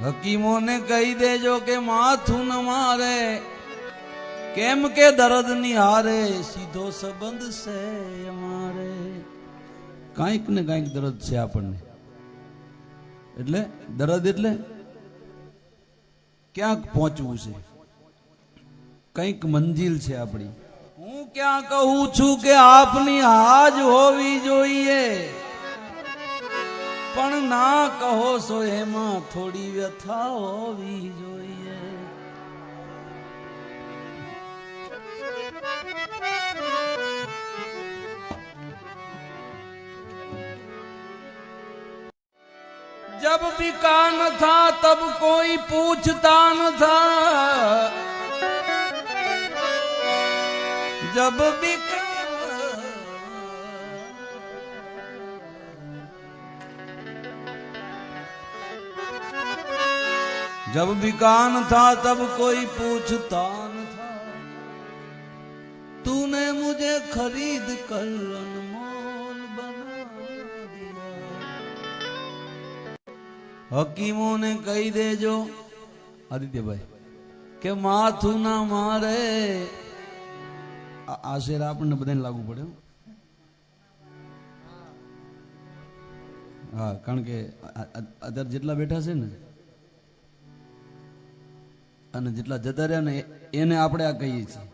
હકીમોને કહી દેજો કે માથું ન મારે, કેમ કે દર્દ ની હારે સીધો સંબંધ છે અમારે. કાંઈક ને કાંઈક દર્દ છે આપણને. એટલે દર્દ એટલે ક્યાંક પહોંચવું છે, કંઈક મંજિલ છે આપણી. હું ક્યાં કહું છું કે આપની હાજ હોવી જોઈએ, પણ ના કહો છો એમાં થોડી વ્યથા હોવી જોઈએ. जब बिका न था तब कोई पूछता न था, जब बिका न था तब कोई पूछता न था, तूने मुझे खरीद कर अनमोल बना दिया. હકીમોને કહી દેજો આદિત્યભાઈ કે માથું ના મારે. આ શેર આપણને બધાને લાગુ પડે. હા, કારણ કે અત્યારે જેટલા બેઠા છે ને અને જેટલા જતા રહ્યા ને એને આપણે આ કહીએ છીએ.